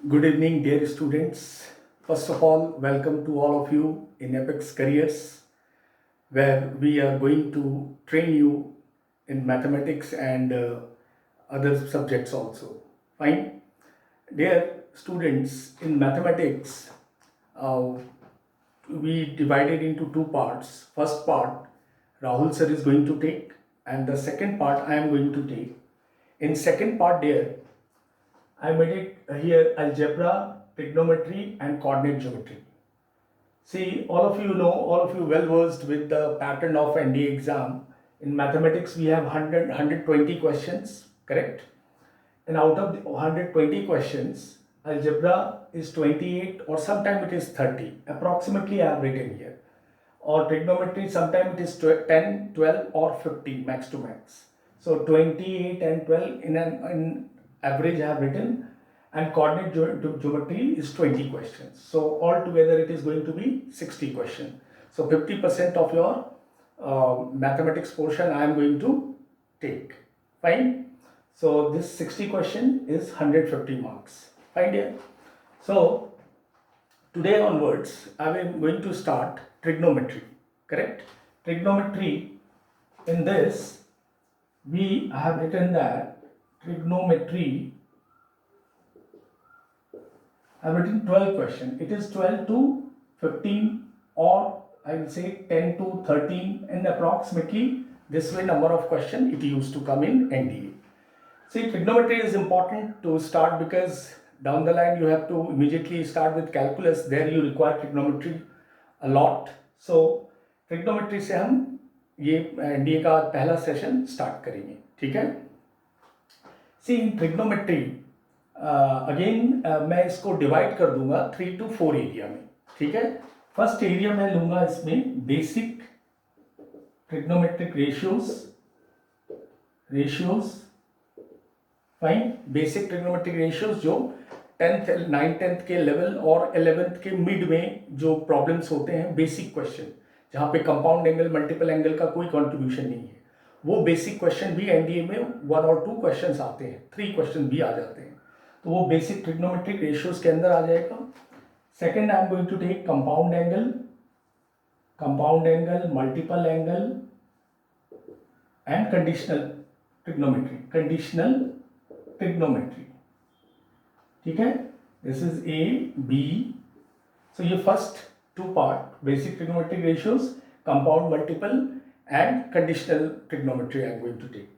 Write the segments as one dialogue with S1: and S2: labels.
S1: Good evening, dear students. First of all, welcome to all of you in Apex Careers, where we are going to train you in mathematics and other subjects also. Fine. Dear students, in mathematics, uh, we divided into two parts. First part, Rahul sir is going to take, and the second part I am going to take. In second part, dear, I made it here algebra, trigonometry, and coordinate geometry. See, all of you well versed with the pattern of NDA exam. In mathematics, we have 120 questions, correct? And out of the 120 questions, algebra is 28 or sometimes it is 30. Approximately I have written here. Or trigonometry, sometimes it is 10, 12 or 15 max to max. So 28 and 12 in average I have written, and coordinate geometry is 20 questions. So altogether it is going to be 60 questions. So 50% of your mathematics portion I am going to take. Fine. So this 60 question is 150 marks. Fine, dear. So today onwards, I am going to start trigonometry. Correct? Trigonometry. In this, we have written that trigonometry. I have written 12 questions. It is 12 to 15, or I will say 10 to 13, and approximately this way number of questions it used to come in NDA. See, trigonometry is important to start because down the line you have to immediately start with calculus. There you require trigonometry a lot. So trigonometry से हम ये NDA का पहला session start करेंगे, ठीक है? See, in trigonometry again मैं इसको डिवाइड कर दूंगा 3 to 4 एरिया में, ठीक है? फर्स्ट एरिया मैं लूंगा इसमें basic trigonometric ratios fine, basic trigonometric ratios जो 10th 9th 10th के लेवल और 11th के मिड में जो प्रॉब्लम्स होते हैं, बेसिक क्वेश्चन जहाँ पे कंपाउंड एंगल मल्टीपल एंगल का कोई कंट्रीब्यूशन नहीं है, वो बेसिक क्वेश्चन भी एनडीए में 1 और 2 क्वेश्चंस आते हैं, 3 क्वेश्चन भी आ जाते हैं, तो वो बेसिक ट्रिग्नोमेट्रिक रेशियोज के अंदर आ जाएगा. Second, I am going to take compound angle, multiple angle and conditional trigonometry, ठीक है? This is A B. So ये first 2 part, basic trigonometric ratios, compound, multiple and conditional trigonometry I am going to take.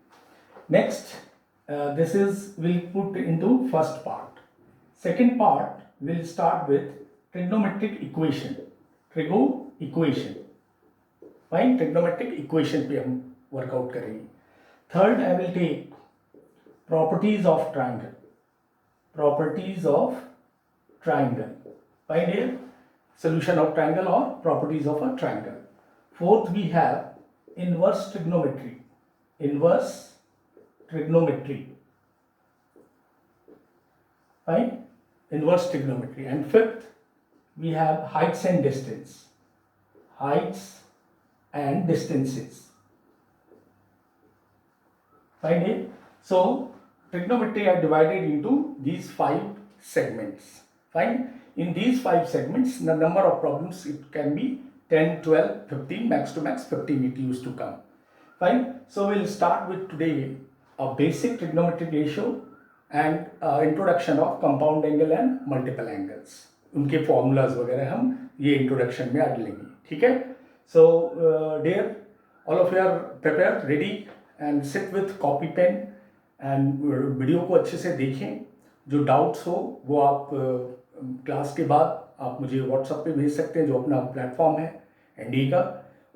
S1: Next, this is we'll put into first part. Second part will start with trigonometric equation. Fine, trigonometric equation पे हम workout करेंगे. Third, I will take properties of triangle. Fine, here solution of triangle or properties of a triangle. Fourth, we have inverse trigonometry. Fine, inverse trigonometry. And fifth, we have heights and distances. Fine. So trigonometry are divided into these 5 segments. Fine. In these 5 segments, the number of problems it can be 10, 12, 15, max to max 15 it used to come. Fine. So we'll start with today a basic trigonometric ratio and introduction of compound angle and multiple angles. उनके formulas वगैरह हम ये introduction में add लेंगे, ठीक है? So dear, all of you are prepared, ready, and sit with copy pen and video को अच्छे से देखें. जो डाउट्स हो वो आप क्लास के बाद आप मुझे व्हाट्सएप पे भेज सकते हैं, जो अपना प्लेटफॉर्म है एनडी का,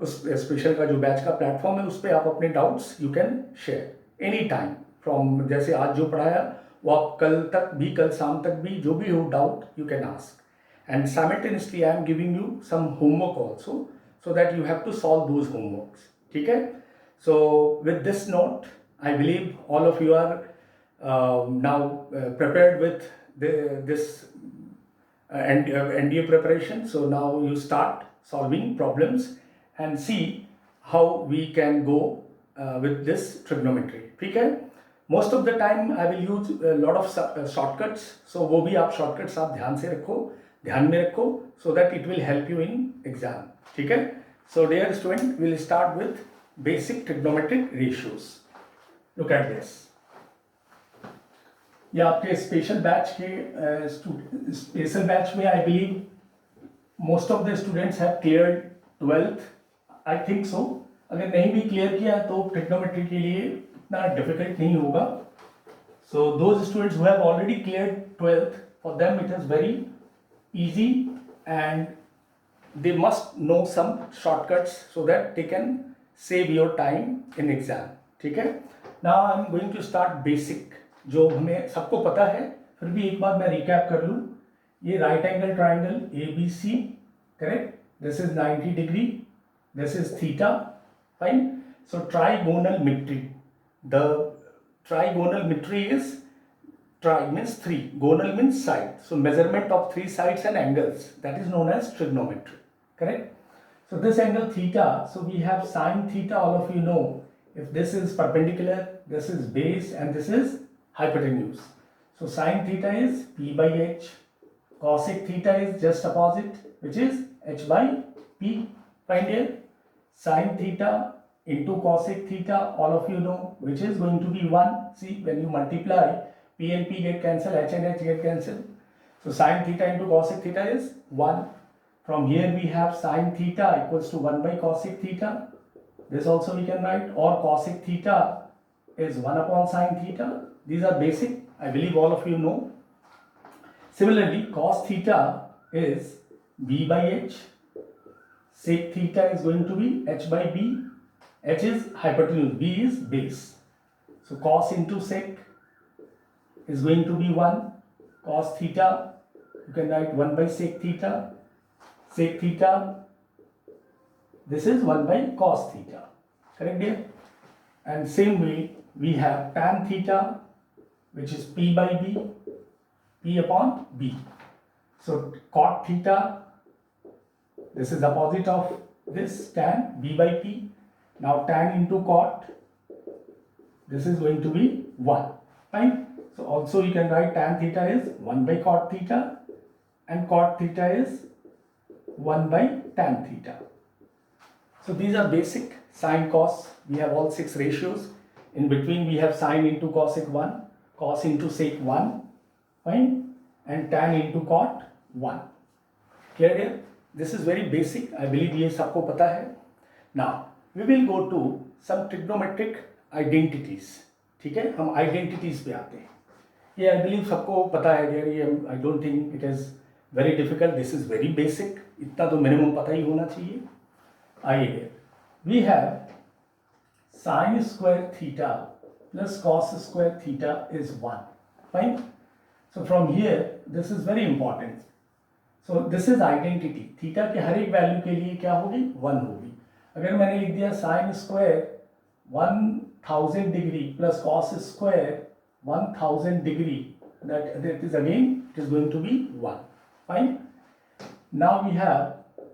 S1: उस स्पेशल का जो बैच का प्लेटफॉर्म है, उस पर आप अपने doubts you can share any time from, जैसे आज जो पढ़ाया वो आप कल शाम तक भी जो भी हो doubt you can ask, and simultaneously I am giving you some homework also so that you have to solve those homeworks, ठीक है? So with this note I believe all of you are now prepared with this NDA preparation. So now you start solving problems and see how we can go with this trigonometry. ठीक है? Most of the time I will use lot of shortcuts, so वो भी आप shortcuts आप ध्यान में रखो so that it will help you in exam. ठीक है. So dear student, will start with basic trigonometric ratios. Look at this. ये आपके स्पेशल बैच में I believe most of the students have cleared 12th, I think so. अगर नहीं भी clear किया तो ट्रिग्नोमेट्री के लिए इतना डिफिकल्ट नहीं होगा. So those students who have already cleared 12th, for them it is very easy and they must know some shortcuts so that they can save your time in exam. ठीक है. Now I am going to start basic, जो हमें सबको पता है, फिर भी एक बार मैं रिकैप कर लूँ. ये right angle triangle ABC, correct. This is 90 degree, this is theta. Fine. So trigonometry, the trigonometry is tri means 3, gonal means side, so measurement of 3 sides and angles, that is known as trigonometry, correct. So this angle theta, so we have sine theta, all of you know, if this is perpendicular, this is base and this is hypotenuse. So sine theta is P by H, cosec theta is just opposite, which is H by P. Find here sine theta into cosec theta, all of you know, which is going to be 1. See, when you multiply, P and P get cancelled, H and H get cancelled. So sine theta into cosec theta is 1. From here we have sine theta equals to 1 by cosec theta. This also we can write, or cosec theta is 1 upon sine theta. These are basic, I believe all of you know. Similarly, cos theta is B by H. Sec theta is going to be H by B. H is hypotenuse, B is base. So cos into sec is going to be 1. Cos theta, you can write 1 by sec theta. Sec theta, this is 1 by cos theta. Correct here? And same way, we have tan theta, which is P by B, P upon B. So cot theta, this is opposite of this tan, B by P. Now tan into cot, this is going to be 1. Fine. So also you can write tan theta is 1 by cot theta and cot theta is 1 by tan theta. So these are basic. Sine, cos, we have all 6 ratios. In between we have sine into cosec 1, cos into sec 1, fine, and tan into cot 1. Clear here? This is very basic. I believe ये सबको पता है. Now we will go to some trigonometric identities. ठीक है, हम identities पे आते हैं. ये आई बिलीव सबको पता है यार. ये I don't think it is very difficult. This is very basic. इतना तो मिनिमम पता ही होना चाहिए. आइए, we have sine square theta plus cos square theta is 1. Fine. So from here this is very important. So this is identity. Theta के हर एक वैल्यू के लिए क्या होगी? 1 होगी. अगर मैंने लिख दिया sine square 1000 degree plus cos square 1000 degree, that is again it is going to be 1. Fine. Now we have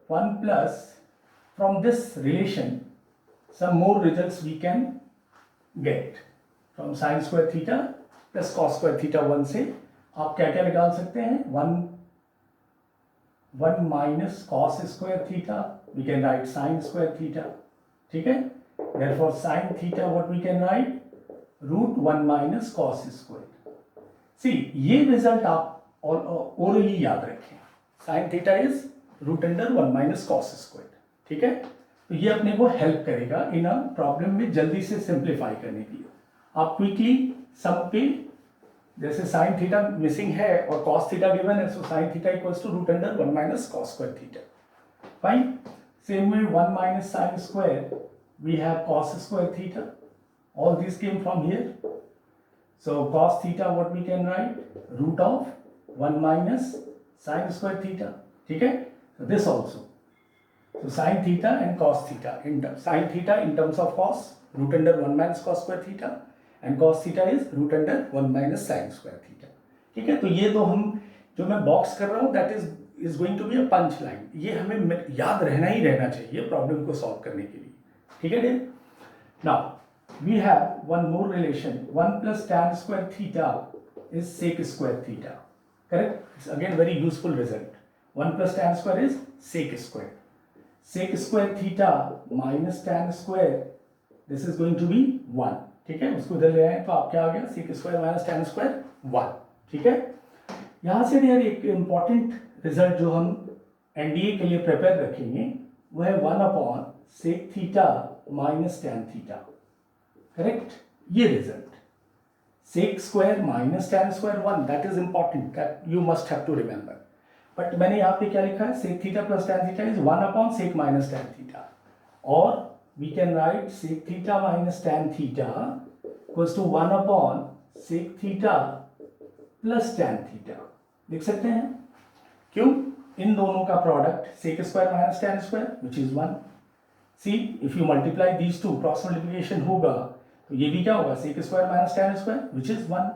S1: 1 plus, from this relation some more results we can get from sin square theta plus cos square theta 1 से आप क्या क्या निकाल सकते हैं? 1 minus cos square theta, we can write sin square theta. ठीक है. Therefore sin theta what we can write? √1 minus cos square. See, ये रिजल्ट आप ओरली याद रखें. Sine theta is √1 minus cos square. ठीक है. तो ये अपने को हेल्प करेगा इन अ प्रॉब्लम में जल्दी से सिंप्लीफाई करने के लिए. आप क्विकली सम पे, जैसे साइन थीटा मिसिंग है और cos थीटा गिवन है, so sine theta equals to √1 minus cos square theta. Fine. Same way 1 minus sin square, we have cos square theta. All these came from here. So cos theta what we can write? √1 minus sin square theta. ठीक है. So this also. So sin theta and cos theta. Sin theta in terms of cos, √1 minus cos square theta, and cos theta is √1 minus sin square theta. ठीक है. तो ये तो हम जो मैं बॉक्स कर रहा हूँ that is going to be a punch line. ये हमें याद रहना ही रहना चाहिए प्रॉब्लम को सॉल्व करने के लिए. ठीक है. Now we have one more relation. 1 plus tan square theta is sec square theta. Correct? It's again very useful result. 1 plus tan square is sec square. Sec square theta minus tan square, this is going to be 1. ठीक है, उसको इधर ले आए तो आप क्या आ गया, sec square minus tan square 1. ठीक है, यहाँ से यार एक इम्पॉर्टेंट रिजल्ट जो हम एनडीए के लिए प्रिपेयर रखेंगे वो है 1 upon sec theta minus tan theta. Correct, ये result sec square minus tan square 1, that is important, that you must have to remember. But मैंने यहाँ पे क्या लिखा है, sec theta plus tan theta is 1 upon sec minus tan theta, और we can write sec theta minus tan theta equals to 1 upon sec theta plus tan theta. लिख सकते हैं, क्यों? इन दोनों का product sec square minus tan square which is 1. See if you multiply these two, cross multiplication होगा तो ये भी क्या होगा, sec square minus tan square which is 1.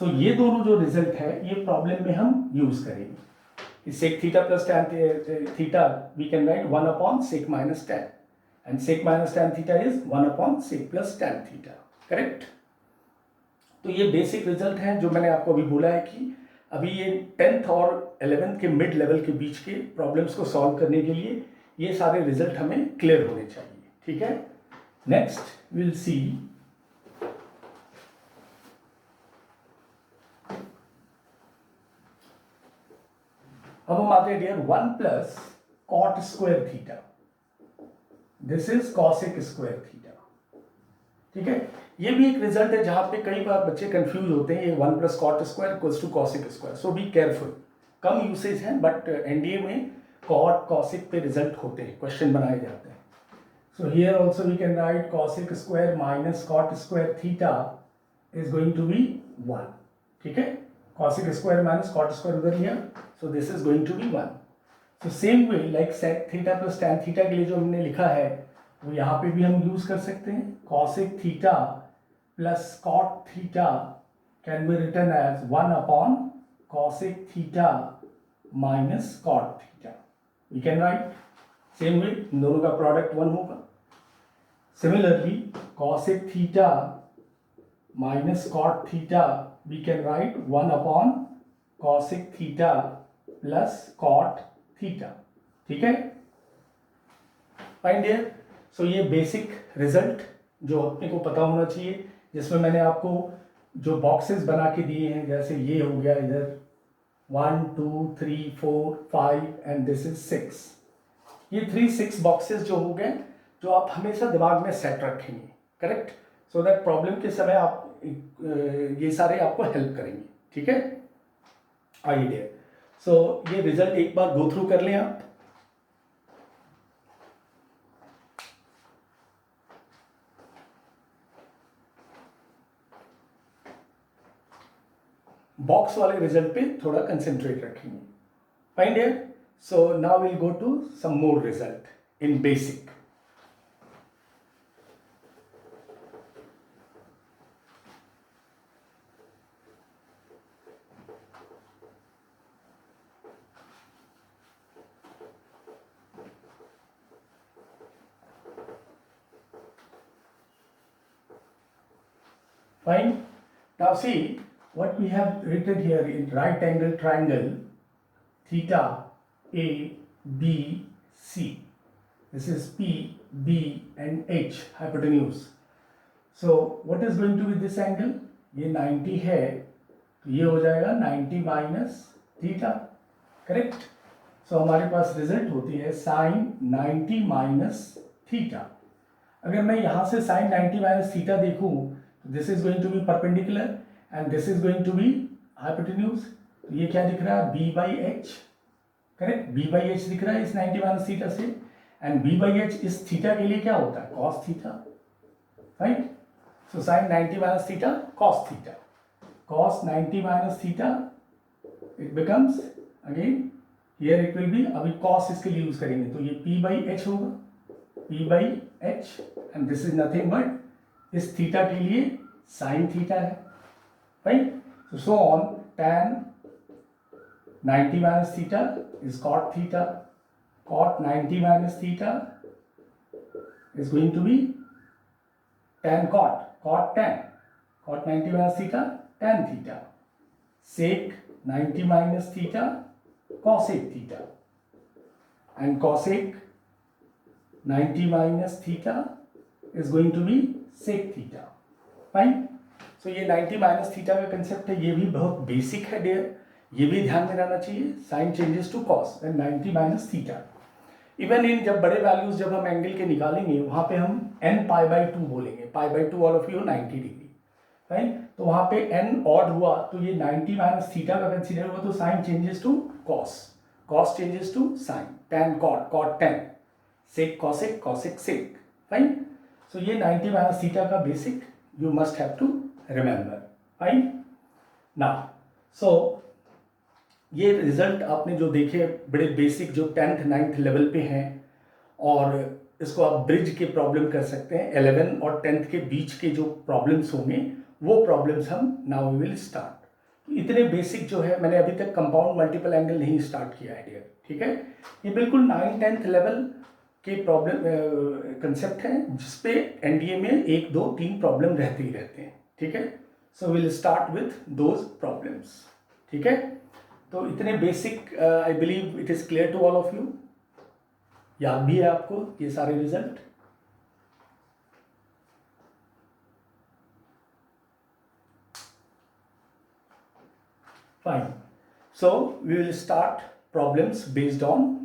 S1: So ये दोनों जो रिजल्ट है ये प्रॉब्लम में हम यूज करेंगे. Sec theta plus tan theta we can write 1 upon sec minus tan, and sec minus tan theta is 1 upon sec plus tan theta. Correct. तो ये बेसिक रिजल्ट है जो मैंने आपको अभी बोला है कि अभी ये 10th और 11th के मिड लेवल के बीच के प्रॉब्लम्स को सॉल्व करने के लिए ये सारे रिजल्ट हमें क्लियर होने चाहिए. ठीक है, नेक्स्ट विल सी अब हम आते हैं dear 1 plus cot square theta, this is cosec square theta. ठीक है, ये भी एक रिजल्ट है जहां पे कई बार बच्चे कंफ्यूज होते हैं. ये 1 plus cot square equals to cosec square, so be careful. कम यूसेज हैं बट एनडीए में कॉट कॉसिक पे रिजल्ट होते हैं, क्वेश्चन बनाए जाते हैं. So here also we can write cosec square minus cot square theta is going to be 1. ठीक है, cosec square minus cot square उधर लिया, so this is going to be 1. So same way like sec theta plus tan theta के लिए जो हमने लिखा है वो यहाँ पे भी हम यूज कर सकते हैं. Cosec theta plus cot theta can be written as 1 upon cosec theta minus cot theta. We can write same way, इन दोनों का प्रोडक्ट 1 होगा. Similarly, cosec theta minus cot theta we can write 1 upon cosec theta plus cot theta. ठीक है, fine dear. सो ये basic result जो अपने को पता होना चाहिए, जिसमें मैंने आपको जो बॉक्सेस बना के दिए हैं, जैसे ये हो गया इधर 1 2 3 4 5 एंड दिस इज 6. ये 3 6 बॉक्सेस जो हो गए जो आप हमेशा दिमाग में सेट रखेंगे. करेक्ट, सो दैट प्रॉब्लम के समय आप ये सारे आपको हेल्प करेंगे. ठीक है, आइए डियर. सो ये रिजल्ट एक बार गो थ्रू कर लें आप. बॉक्स वाले रिजल्ट पे थोड़ा कंसेंट्रेट रखेंगे. Fine dear. So now will go to some more result in basic. Fine. Now see what we have written here in right angle triangle theta A B C. This is P, B and H hypotenuse. So what is going to be this angle? ये 90 है तो ये हो जाएगा 90 minus theta. Correct. सो हमारे पास result होती है sign 90 minus theta. अगर मैं यहाँ से साइन 90 माइनस थीटा देखूँ तो this is going to be perpendicular and this is going to be hypotenuse. तो ये क्या दिख रहा है, b by h. Correct, b by h दिख रहा है इस 90 माइनस थीटा से, एंड b by h इस थीटा के लिए क्या होता है, cos theta. Right. So sin 90 minus theta cos theta, cos 90 minus theta it becomes again here it will be, अभी cos इसके लिए यूज करेंगे तो ये p by h होगा, p by h, and this is nothing but इस theta के लिए sin थीटा है. Right? So on tan 90 minus theta is cot theta. Cot 90 minus theta is going to be tan cot, cot tan, cot 90 minus theta, tan theta, sec 90 minus theta, cosec theta, and cosec 90 minus theta is going to be sec theta. Fine. So ये 90 minus theta का concept है, ये भी बहुत basic है dear, ये भी ध्यान में रहना चाहिए. Sine changes to cos and 90 minus theta. Even in जब बड़े वैल्यूज जब हम एंगल के निकालेंगे वहाँ पे हम n पाई बाई 2 बोलेंगे. Pi by 2 all of you 90 degree. Right. तो वहाँ पे n ऑड हुआ तो ये 90 माइनस थीटा का कंसीडर हुआ, तो sine changes to cos, cos changes to sine, tan cot, cot tan, sec cosec, cosec sec. Fine. So ये 90 माइनस थीटा का basic you must have to remember. Fine. Now, so ये result आपने जो देखे बड़े basic जो 10th 9th level पे हैं, और इसको आप ब्रिज के प्रॉब्लम कर सकते हैं. 11 और 10th के बीच के जो प्रॉब्लम्स होंगे वो प्रॉब्लम्स हम नाउ वी विल स्टार्ट. इतने बेसिक जो है, मैंने अभी तक कंपाउंड मल्टीपल एंगल नहीं स्टार्ट किया है डियर. ठीक है. ये बिल्कुल 9th 10th लेवल के प्रॉब्लम कंसेप्ट है जिसपे एनडीए में 1 2 3 प्रॉब्लम रहते ही रहते हैं. ठीक है. So will start with those problems. ठीक है. तो इतने basic I believe it is clear to all of you. याद भी है आपको ये सारे result. Fine. So we will start problems based on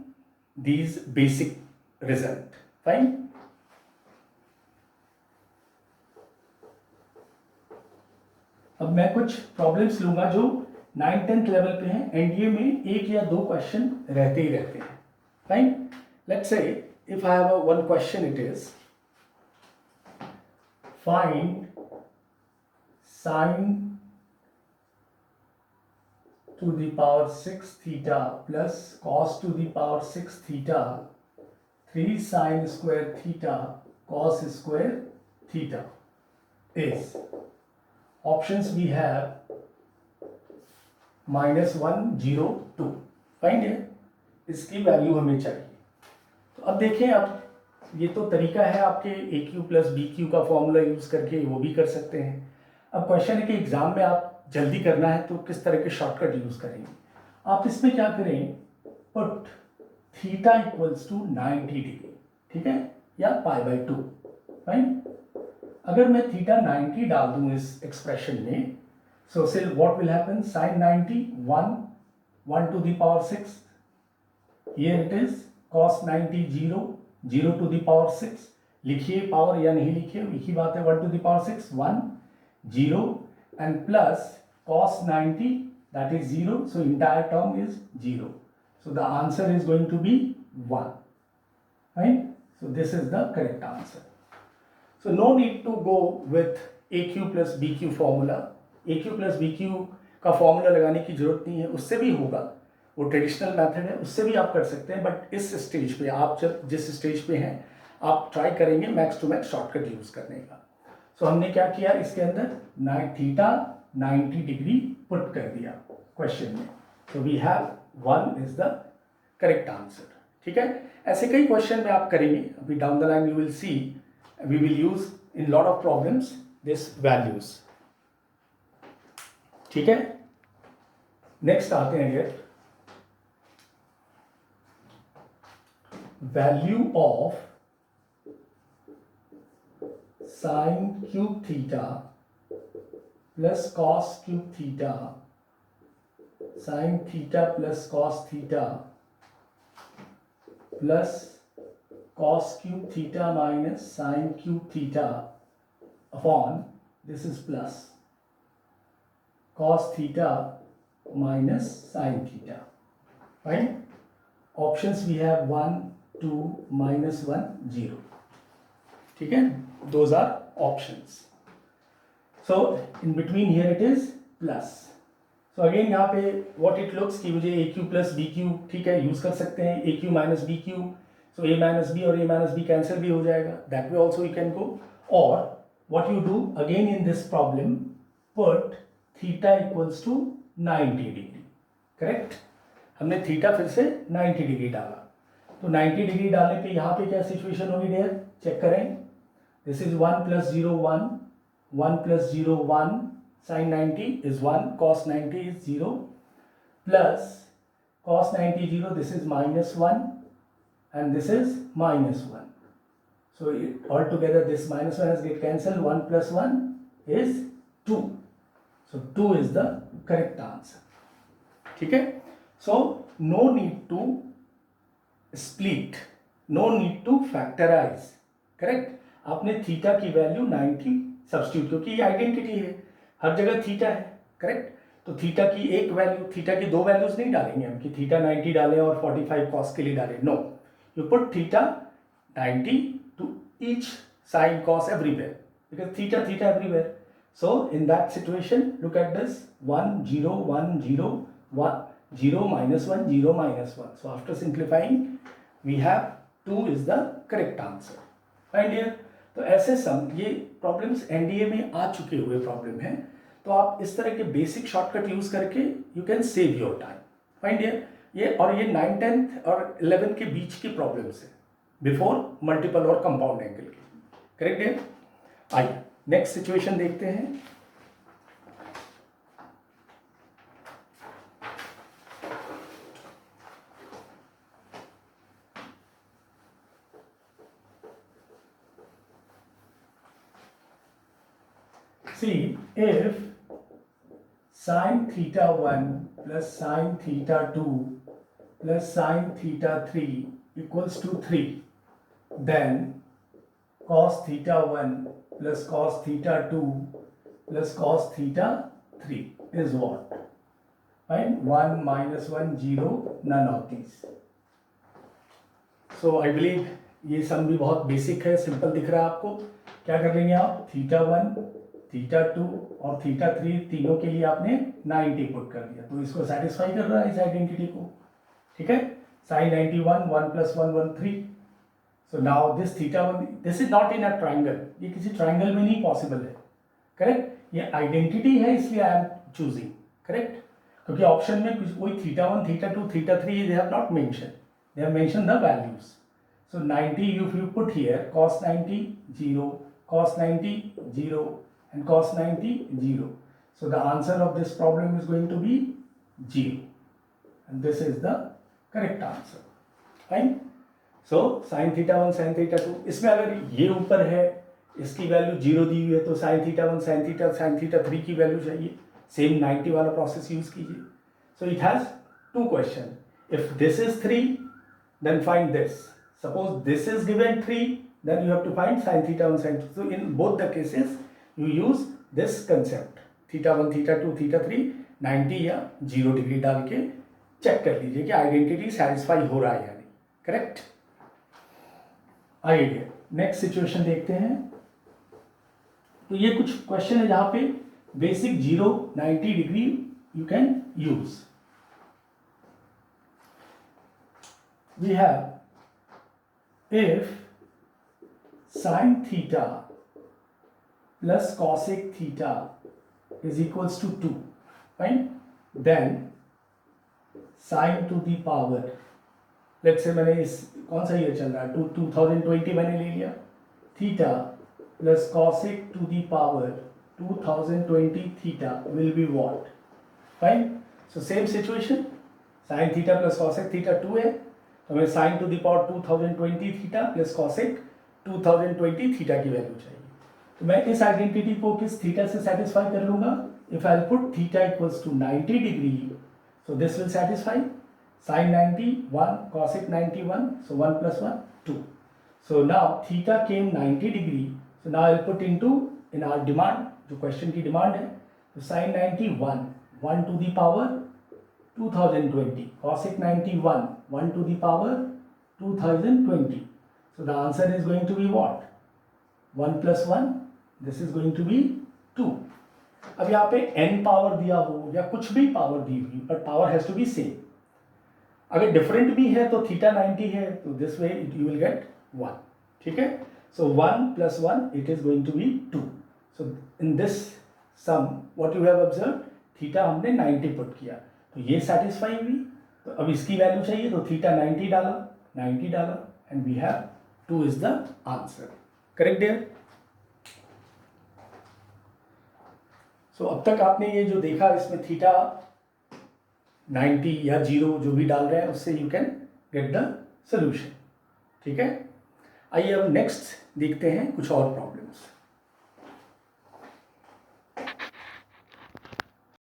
S1: these basic result. Fine. अब मैं कुछ प्रॉब्लम्स लूंगा जो 9th 10th लेवल पे हैं. एनडीए में 1 या 2 क्वेश्चन रहते ही रहते हैं. Fine. Let's say if I have one question, it is find sign to the power 6 theta plus cos to the power 6 theta 3 sin square theta cos square theta is, options we have -1 0 2. Find है. इसकी value हमें चाहिए. तो अब देखें, अब ये तो तरीका है आपके ए क्यू प्लस बी क्यू का फॉर्मूला यूज करके वो भी कर सकते हैं. अब क्वेश्चन है कि एग्जाम में आप जल्दी करना है तो किस तरह के शॉर्टकट यूज करेंगे. आप इसमें क्या करें, put theta equals to 90 degree. ठीक है. या पाई बाई 2. फाइन. अगर मैं थीटा 90 डाल दूं इस एक्सप्रेशन में, सो सिल what will happen, sine 90 1 to the power 6, here it is cos 90 0 0 to the power 6. लिखिए पावर या नहीं लिखिए, लिखी बात है. 1 to the power 6 1 0 and plus cos 90, that is 0, so entire term is 0, so the answer is going to be 1. Right. So this is the correct answer. So no need to go with AQ plus BQ formula. AQ plus BQ का formula लगाने की जरूरत नहीं है, उससे भी होगा, वो ट्रेडिशनल मेथड है, उससे भी आप कर सकते हैं. बट इस स्टेज पे आप जब जिस स्टेज पे हैं आप ट्राई करेंगे max to max shortcut use करने का. सो हमने क्या किया, इसके अंदर थीटा 90 डिग्री पुट कर दिया क्वेश्चन में. So we have 1 is the correct answer. ठीक है. ऐसे कई क्वेश्चन में आप करेंगे. अभी down the line you will see, we will use in lot of problems this values. ठीक है. नेक्स्ट आते हैं here, value of sin cube theta plus cos cube theta, sin theta plus cos theta plus cos cube theta minus sin cube theta upon, this is plus cos theta minus sin theta. Right. Options we have 1 2 -1 0. ठीक है. Those are options. So in between here it is plus. So again यहाँ पे what it looks कि मुझे AQ plus BQ, ठीक है, use कर सकते हैं. AQ minus BQ, so A minus B और A minus B कैंसिल भी हो जाएगा. That way also you can go. Or what you do again in this problem, put theta equals to 90 degree. Correct. हमने theta फिर से 90 degree डाला. तो 90 degree डालने पे यहाँ पे क्या सिचुएशन होगी डियर, चेक करें. This is 1 plus 0 1, 1 plus 0 1, sin 90 is 1, cos 90 is 0, plus cos 90 0, this is minus 1 and this is minus 1. So altogether this minus 1 has get cancelled, 1 plus 1 is 2. So 2 is the correct answer. ठीक है? So no need to split, no need to factorize. Correct? आपने theta की value 90 substitute, क्योंकि ये identity है, हर जगह theta है. Correct? तो थीटा की एक वैल्यू, थीटा की दो वैल्यूज नहीं डालेंगे हम कि थीटा 90 डालें और 45 कॉस के लिए डालें. No, you put theta 90 to each sine cos everywhere, because theta everywhere. So in that situation, look at this, 1 0 1 0 1 0 minus 1 0 minus 1. So after simplifying we have 2 is the correct answer. Find here. तो ऐसे सम, ये problems NDA में आ चुके हुए problem हैं, तो आप इस तरह के बेसिक शॉर्टकट यूज करके you can save your time. Find here. ये और ये 9 10th और 11 के बीच की प्रॉब्लम्स है, बिफोर मल्टीपल और कंपाउंड एंगल की. करेक्ट है? आइए नेक्स्ट सिचुएशन देखते हैं. See, if sin theta 1 plus sin theta 2 plus sin theta 3 equals to 3, then cos theta 1 plus cos theta 2 plus cos theta 3 is what? Find 1 minus 1 0, none of these. So I believe ये सम भी बहुत basic है, simple दिख रहा है आपको. क्या कर लेंगे आप? थीटा 1 थीटा 2 और थीटा 3 तीनों के लिए आपने 90 पुट कर दिया, तो इसको सेटिस्फाई कर रहा है इस आइडेंटिटी को. ठीक है? Sine 91 1 plus 1 1 3. So now this theta 1, this is not in a triangle, ये किसी ट्राइंगल में नहीं पॉसिबल है. करेक्ट? ये आइडेंटिटी है इसलिए आई एम चूजिंग. करेक्ट? क्योंकि ऑप्शन में कोई theta 1 theta 2 theta 3 they have not mention, they have mention the values. So 90, if you put here cos 90 0, cos 90 0 and cos 90 0. So the answer of this problem is going to be 0, and this is the correct answer. Fine. So sin theta 1 sin theta 2, इसमें अगर ये ऊपर है, इसकी value 0 दी हुई है, तो sin theta 1 sin theta 3 की वैल्यू चाहिए. सेम 90 वाला प्रोसेस यूज कीजिए. So it has two questions. If this is 3, then find this. Suppose this is given 3, then you have to find sin theta 1 sin 2. So in both the cases you use this concept, theta 1 theta 2 theta 3, 90 या 0 degree डाल के check कर लीजिए कि identity satisfy हो रहा है या नहीं. करेक्ट? आइए नेक्स्ट सिचुएशन देखते हैं. तो ये कुछ क्वेश्चन है जहां पे basic 0 90 degree you can use. We have, if sin theta plus cosec theta is equals to 2, fine, then sin to the power, let's say मैंने इस कौन सा ईयर चल रहा है, 2020 मैंने ले लिया, theta plus cosec to the power 2020 theta will be what? Fine. So same situation, sin theta plus cosec theta 2 है, तो हमें sign to the power 2020 theta plus cosec 2020 theta की वैल्यू चाहिए. तो मैं इस आइडेंटिटी को किस थीटा से सेटिस्फाई कर लूंगा? If I put theta equals to 90 degree, so this will satisfy. Sine 90 1 cosec 91, so 1 plus 1 2. So now theta came 90 degree, so now I put into in our demand, जो क्वेश्चन की demand है, तो sine 91 1 to the power 2020, cosec 91 1 to the power 2020. So the answer is going to be what? 1 plus 1, this is going to be 2. अब यहाँ पे n power दिया हो या कुछ भी पावर दी हुई, but power has to be same. अगर डिफरेंट भी है तो थीटा 90 है, तो this way you will get 1. ठीक है? So 1 plus 1, it is going to be 2. So in this sum, what you have observed, theta हमने 90 पुट किया, तो ये सेटिस्फाई हुई. तो अब इसकी वैल्यू चाहिए, तो थीटा 90 डाला, and we have 2 is the answer. Correct there? So अब तक आपने ये जो देखा, इसमें थीटा 90 या 0 जो भी डाल रहे हैं उससे you can get the solution. ठीक है, आइए अब नेक्स्ट देखते हैं कुछ और प्रॉब्लम्स।